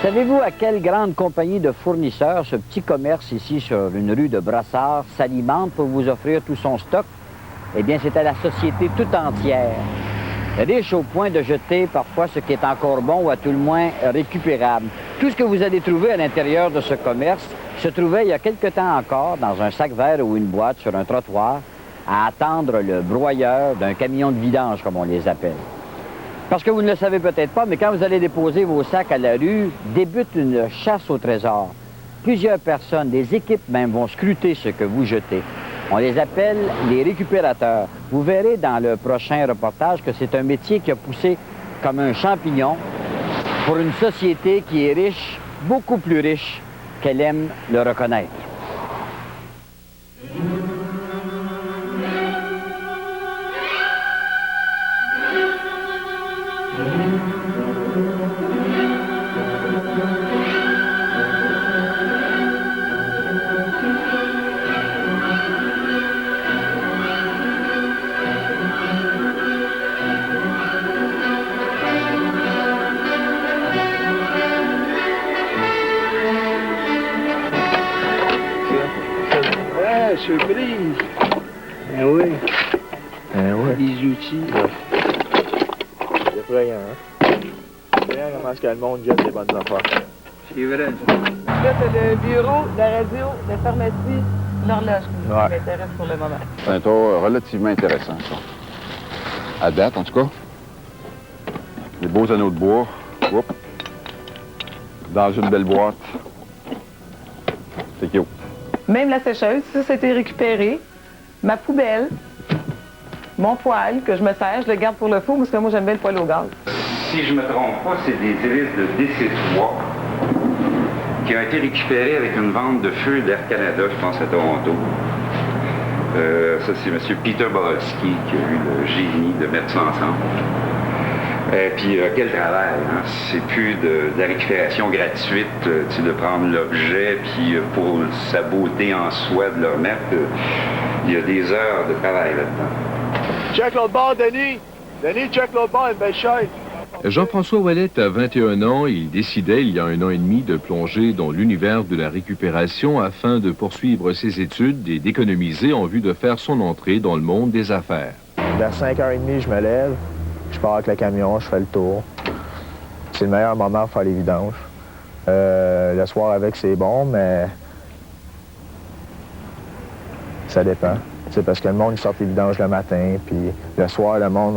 Savez-vous à quelle grande compagnie de fournisseurs ce petit commerce ici sur une rue de Brassard s'alimente pour vous offrir tout son stock? Eh bien, c'est à la société tout entière. Riche au point de jeter parfois ce qui est encore bon ou à tout le moins récupérable. Tout ce que vous allez trouver à l'intérieur de ce commerce se trouvait il y a quelque temps encore dans un sac vert ou une boîte sur un trottoir à attendre le broyeur d'un camion de vidange, comme on les appelle. Parce que vous ne le savez peut-être pas, mais quand vous allez déposer vos sacs à la rue, débute une chasse au trésor. Plusieurs personnes, des équipes même, vont scruter ce que vous jetez. On les appelle les récupérateurs. Vous verrez dans le prochain reportage que c'est un métier qui a poussé comme un champignon pour une société qui est riche, beaucoup plus riche qu'elle aime le reconnaître. Surprise! Eh oui. Eh ouais. Les outils. C'est effrayant, hein? C'est effrayant comment est-ce que le monde jette des bonnes affaires. C'est vrai. Là, c'est le bureau, la radio, la pharmacie, l'horloge qui m'intéresse pour le moment. C'est un tour relativement intéressant, ça. À date, en tout cas. Des beaux anneaux de bois. Oups. Dans une belle boîte. C'est cute. Même la sécheuse, ça a été récupéré. Ma poubelle, mon poêle que je me sers, je le garde pour le four parce que moi, j'aime bien le poêle au gaz. Si je me trompe pas, c'est des hélices de DC3 qui ont été récupérées avec une vente de feu d'Air Canada, je pense, à Toronto. Ça, c'est M. Peter Borowski qui a eu le génie de mettre ça ensemble. Et puis, quel travail, hein? C'est plus de la récupération gratuite, de prendre l'objet, puis pour sa beauté en soi, de le remettre. Il y a des heures de travail là-dedans. Check l'autre bord, Denis! Denis, check l'autre bord, une belle chaise! Jean-François Ouellette a 21 ans et il décidait, il y a 1 an et demi, de plonger dans l'univers de la récupération afin de poursuivre ses études et d'économiser en vue de faire son entrée dans le monde des affaires. Vers 5h30, je me lève. Je pars avec le camion, je fais le tour. C'est le meilleur moment pour faire les vidanges. Le soir avec, c'est bon, mais ça dépend. C'est parce que le monde sort les vidanges le matin, puis le soir, le monde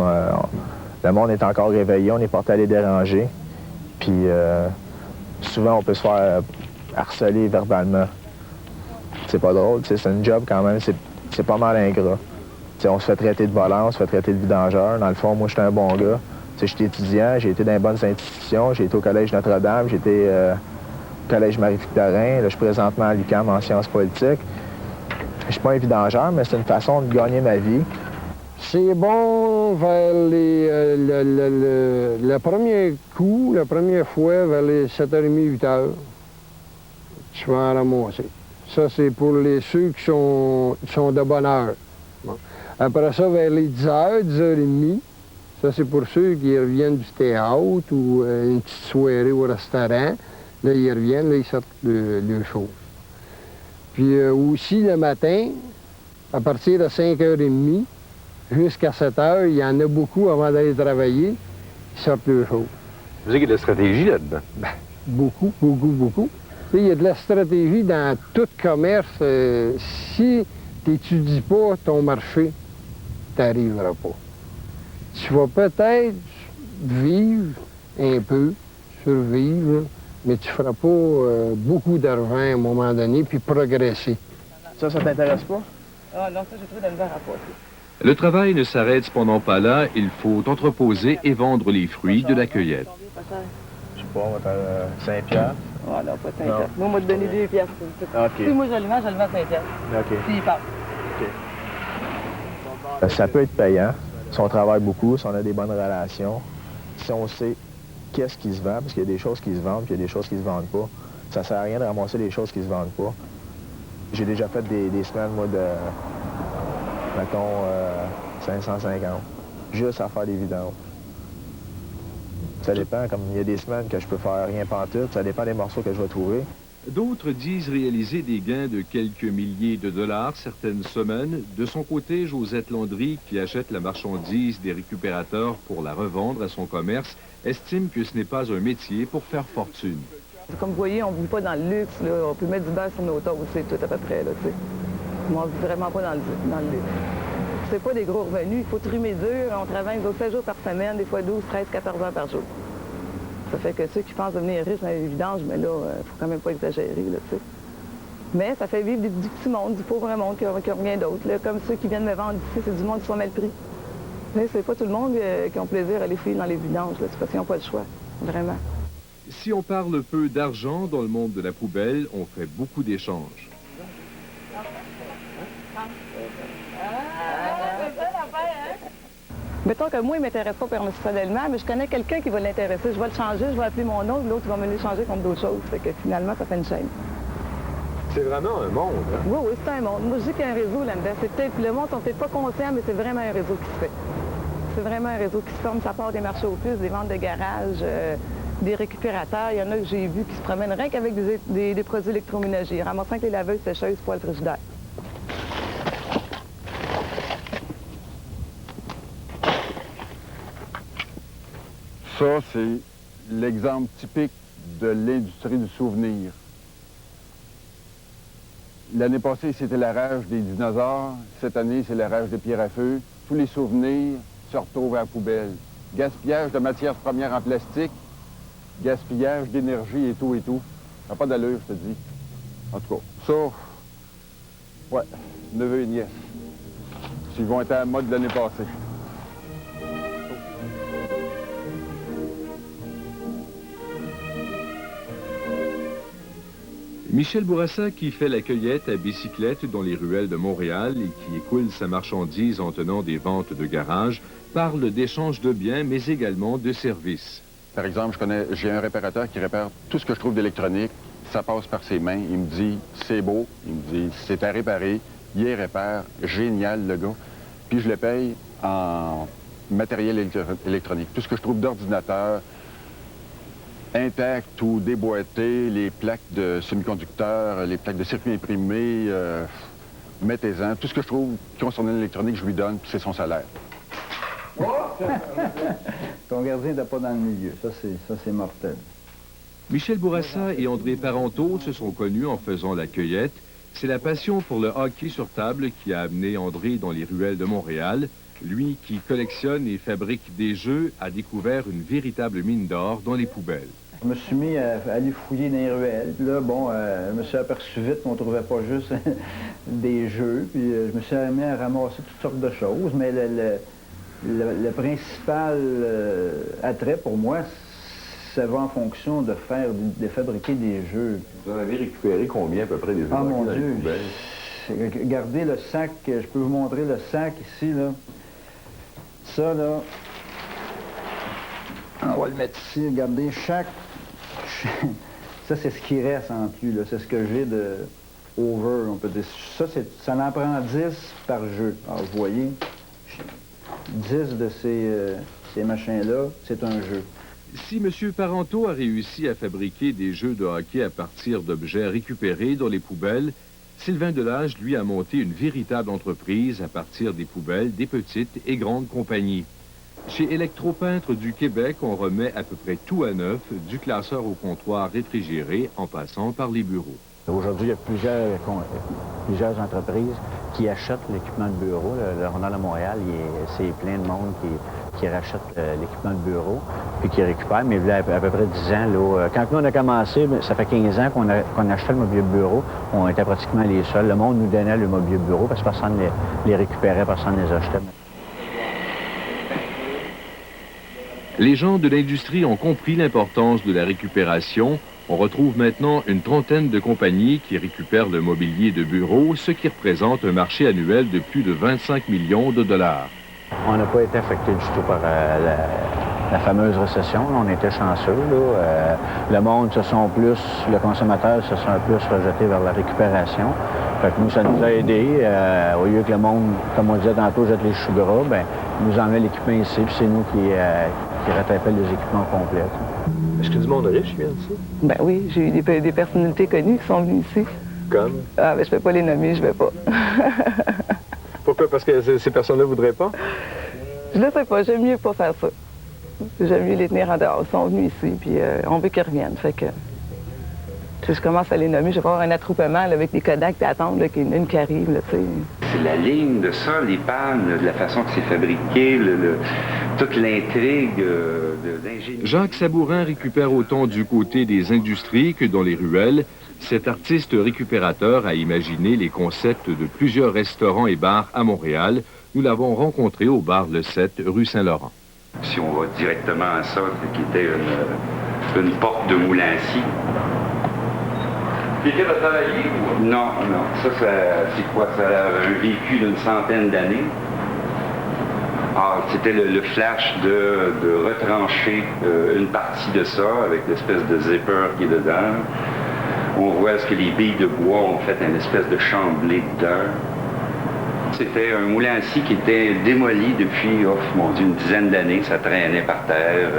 est encore réveillé, on est porté à les déranger. Puis souvent, on peut se faire harceler verbalement. C'est pas drôle, c'est une job quand même, c'est pas mal ingrat. T'sais, on se fait traiter de volant, on se fait traiter de vidangeur. Dans le fond, moi, j'étais un bon gars. J'étais étudiant, j'ai été dans les bonnes institutions. J'ai été au Collège Notre-Dame, j'ai été au Collège Marie-Victorin. Là, je suis présentement à l'UQAM en sciences politiques. Je suis pas un vidangeur, mais c'est une façon de gagner ma vie. C'est bon vers le premier coup, la première fois, vers les 7h30, 8h. Tu vas en ramasser. Ça, c'est pour ceux qui sont de bonne heure. Bon. Après ça, vers les 10h, 10h30, ça, c'est pour ceux qui reviennent du théâtre ou une petite soirée au restaurant. Là, ils reviennent, là, ils sortent le choses. Puis aussi, le matin, à partir de 5h30 jusqu'à 7h, il y en a beaucoup avant d'aller travailler, ils sortent le choses. Vous savez qu'il y a de la stratégie là-dedans? Ben, beaucoup, beaucoup, beaucoup. Il y a de la stratégie dans tout commerce. Si tu n'étudies pas ton marché, tu n'arriveras pas. Tu vas peut-être vivre un peu, survivre, mais tu ne feras pas beaucoup d'argent à un moment donné, puis progresser. Ça t'intéresse pas? Ah non, ça, j'ai trouvé de la misère à passer. Le travail ne s'arrête cependant pas là, il faut entreposer et vendre les fruits de la cueillette. Je sais pas, on va faire 5 piastres. Ah non, pas 5 piastres. Moi, on m'a donné 2 piastres. OK. Si moi, je le vends 5 piastres. OK. Puis il part. Ça peut être payant si on travaille beaucoup, si on a des bonnes relations, si on sait qu'est-ce qui se vend, parce qu'il y a des choses qui se vendent, puis il y a des choses qui se vendent pas. Ça sert à rien de ramasser les choses qui se vendent pas. J'ai déjà fait des semaines, moi, de, mettons, 550, juste à faire des vidanges. Ça dépend, comme il y a des semaines que je peux faire rien pantoute, ça dépend des morceaux que je vais trouver. D'autres disent réaliser des gains de quelques milliers de dollars certaines semaines. De son côté, Josette Landry, qui achète la marchandise des récupérateurs pour la revendre à son commerce, estime que ce n'est pas un métier pour faire fortune. Comme vous voyez, on ne vit pas dans le luxe, là. On peut mettre du beurre sur nos toasts, c'est tout à peu près, là, tu sais. Mais on ne vit vraiment pas dans le luxe. C'est pas des gros revenus, il faut trimer dur. On travaille 7 jours par semaine, des fois 12, 13, 14 heures par jour. Ça fait que ceux qui pensent devenir riches dans les vidanges, mais là, il faut quand même pas exagérer, là, tu sais. Mais ça fait vivre du petit monde, du pauvre monde qui n'a rien d'autre. Là. Comme ceux qui viennent me vendre ici, c'est du monde qui sont mal pris. Mais c'est pas tout le monde qui a plaisir à aller fouiller dans les vidanges, là. C'est parce qu'ils n'ont pas le choix, vraiment. Si on parle peu d'argent dans le monde de la poubelle, on fait beaucoup d'échanges. Mettons que moi, il ne m'intéresse pas personnellement, mais je connais quelqu'un qui va l'intéresser. Je vais le changer, je vais appeler mon oncle, l'autre va me l'échanger contre d'autres choses. Fait que finalement, ça fait une chaîne. C'est vraiment un monde, hein? Oui, oui, c'est un monde. Moi, je dis qu'il y a un réseau là-dedans. C'est peut-être, le monde, on n'est peut-être pas conscient, mais c'est vraiment un réseau qui se fait. C'est vraiment un réseau qui se forme. Ça part des marchés aux puces, des ventes de garage, des récupérateurs. Il y en a que j'ai vu qui se promènent rien qu'avec des produits électroménagers, ramassant avec les laveuses, sécheuses, poêles, frigidaires. Ça, c'est l'exemple typique de l'industrie du souvenir. L'année passée, c'était la rage des dinosaures. Cette année, c'est la rage des pierres à feu. Tous les souvenirs se retrouvent à la poubelle. Gaspillage de matières premières en plastique, gaspillage d'énergie et tout et tout. Ça n'a pas d'allure, je te dis. En tout cas, ça, ouais, neveu et nièce. Ils vont être à la mode l'année passée. Michel Bourassa, qui fait la cueillette à bicyclette dans les ruelles de Montréal et qui écoule sa marchandise en tenant des ventes de garage, parle d'échange de biens, mais également de services. Par exemple, j'ai un réparateur qui répare tout ce que je trouve d'électronique. Ça passe par ses mains. Il me dit, c'est beau. Il me dit, c'est à réparer. Il les répare. Génial, le gars. Puis je le paye en matériel électronique. Tout ce que je trouve d'ordinateur, intact ou déboîté, les plaques de semi-conducteurs, les plaques de circuits imprimés, mettez-en. Tout ce que je trouve concernant l'électronique, je lui donne, puis c'est son salaire. Ton gardien n'est pas dans le milieu. Ça, c'est mortel. Michel Bourassa et André Parenteau se sont connus en faisant la cueillette. C'est la passion pour le hockey sur table qui a amené André dans les ruelles de Montréal. Lui, qui collectionne et fabrique des jeux, a découvert une véritable mine d'or dans les poubelles. Je me suis mis à aller fouiller dans les ruelles. Puis là, bon, je me suis aperçu vite qu'on ne trouvait pas juste des jeux. Puis je me suis mis à ramasser toutes sortes de choses. Mais le principal attrait pour moi, ça va en fonction de fabriquer des jeux. Vous en avez récupéré combien à peu près des jeux? Ah mon Dieu! Regardez le sac, je peux vous montrer le sac ici, là. Ça, là, on va le mettre ici, regardez, ça, c'est ce qui reste en plus, là. C'est ce que j'ai de over, on peut dire. Ça en prend 10 par jeu. Alors, vous voyez, 10 de ces machins-là, c'est un jeu. Si M. Parenteau a réussi à fabriquer des jeux de hockey à partir d'objets récupérés dans les poubelles, Sylvain Delage, lui, a monté une véritable entreprise à partir des poubelles des petites et grandes compagnies. Chez Électropeintres du Québec, on remet à peu près tout à neuf, du classeur au comptoir réfrigéré en passant par les bureaux. Aujourd'hui, il y a plusieurs entreprises qui achètent l'équipement de bureau. Le Rondal de Montréal, c'est plein de monde qui rachète l'équipement de bureau puis qui récupère. Mais il y a à peu près 10 ans, là, quand nous on a commencé, ça fait 15 ans qu'on achetait le mobilier de bureau. On était pratiquement les seuls. Le monde nous donnait le mobilier de bureau parce que personne ne les récupérait, personne ne les achetait. Les gens de l'industrie ont compris l'importance de la récupération. On retrouve maintenant une trentaine de compagnies qui récupèrent le mobilier de bureau, ce qui représente un marché annuel de plus de 25 millions de dollars. On n'a pas été affecté du tout par la fameuse récession. On était chanceux. Là. Le monde le consommateur se sont plus rejeté vers la récupération. Fait que nous, ça nous a aidés. Au lieu que le monde, comme on disait tantôt, jette les choux gras, ben, nous enlève l'équipement ici, puis c'est nous qui rattrapaient les équipements complets. Est-ce que du monde riche qui vient d'ici? Ben oui, j'ai eu des personnalités connues qui sont venues ici. Comme? Ah, ben je ne vais pas les nommer, je vais pas. Pourquoi? Parce que ces personnes-là ne voudraient pas? Je ne sais pas, j'aime mieux pas faire ça. J'aime mieux les tenir en dehors. Ils sont venus ici, puis on veut qu'ils reviennent. Fait que, si je commence à les nommer, je vais avoir un attroupement là, avec des Kodak qui attendent qu'il y en a une qui arrive. Là, c'est la ligne de ça, les pannes, de la façon que c'est fabriqué, toute l'intrigue d'ingénierie. Jacques Sabourin récupère autant du côté des industries que dans les ruelles. Cet artiste récupérateur a imaginé les concepts de plusieurs restaurants et bars à Montréal. Nous l'avons rencontré au bar Le 7, rue Saint-Laurent. Si on va directement à ça, qui était une porte de Moulin-Sy. Qui était de travailler ou? Non, non. Ça c'est quoi? Ça a un vécu d'une centaine d'années. Ah, c'était le flash de retrancher une partie de ça avec l'espèce de zipper qui est dedans. On voit ce que les billes de bois ont fait une espèce de chamblé dedans. C'était un moulin à scie qui était démoli depuis, oh mon Dieu, une dizaine d'années. Ça traînait par terre.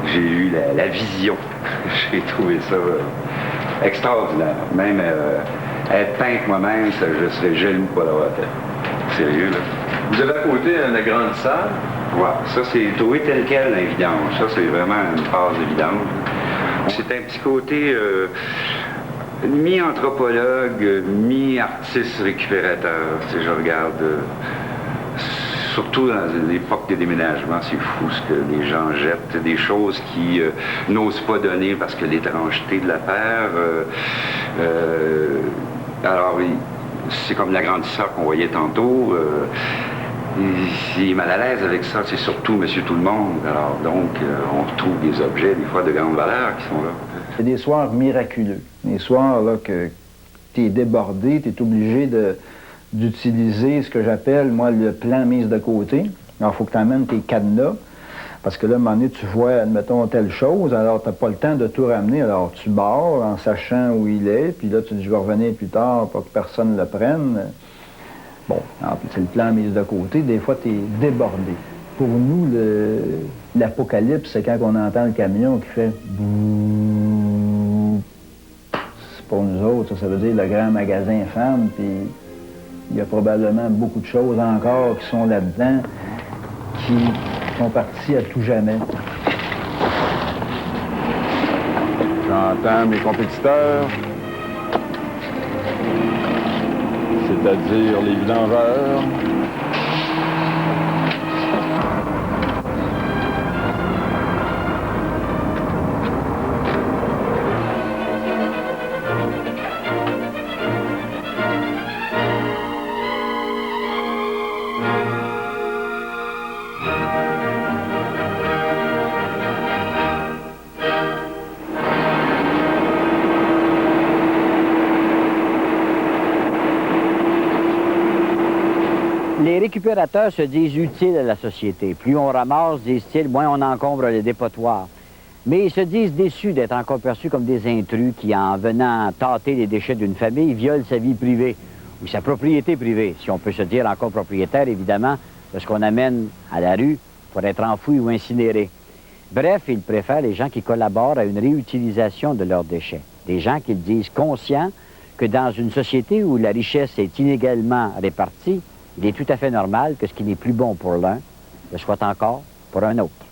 J'ai eu la vision. J'ai trouvé ça extraordinaire. Même être peintre moi-même, je serais jaloux de pas l'avoir fait. Sérieux, là. Vous avez à côté une grande salle? Ouais, ça c'est trouvé tel quel un vidange. Ça c'est vraiment une phase de vidange. C'est un petit côté mi-anthropologue, mi-artiste récupérateur. Si je regarde, surtout dans l'époque des déménagements, c'est fou ce que les gens jettent. Des choses qui n'osent pas donner parce que l'étrangeté de l'affaire. Alors oui, c'est comme l'agrandisseur qu'on voyait tantôt. Il est mal à l'aise avec ça, c'est surtout Monsieur Tout-le-Monde. Alors donc, on retrouve des objets, des fois de grande valeur, qui sont là. C'est des soirs miraculeux. Des soirs là, que tu es débordé, tu es obligé d'utiliser ce que j'appelle, moi, le plan mise de côté. Alors, il faut que tu amènes tes cadenas, parce que là, à un moment donné, tu vois, admettons, telle chose, alors tu n'as pas le temps de tout ramener. Alors, tu barres en sachant où il est, puis là, tu dis, je vais revenir plus tard pour que personne ne le prenne. Bon, c'est le plan mise de côté. Des fois, tu es débordé. Pour nous, l'apocalypse, c'est quand on entend le camion qui fait... Pour nous autres, ça veut dire le grand magasin femme, puis il y a probablement beaucoup de choses encore qui sont là-dedans, qui sont parties à tout jamais. J'entends mes compétiteurs, c'est-à-dire les vidangeurs. Les récupérateurs se disent utiles à la société. Plus on ramasse, disent-ils, moins on encombre les dépotoirs. Mais ils se disent déçus d'être encore perçus comme des intrus qui, en venant tâter les déchets d'une famille, violent sa vie privée ou sa propriété privée, si on peut se dire encore propriétaire, évidemment, de ce qu'on amène à la rue pour être enfoui ou incinéré. Bref, ils préfèrent les gens qui collaborent à une réutilisation de leurs déchets. Des gens qu'ils disent conscients que dans une société où la richesse est inégalement répartie, il est tout à fait normal que ce qui n'est plus bon pour l'un le soit encore pour un autre.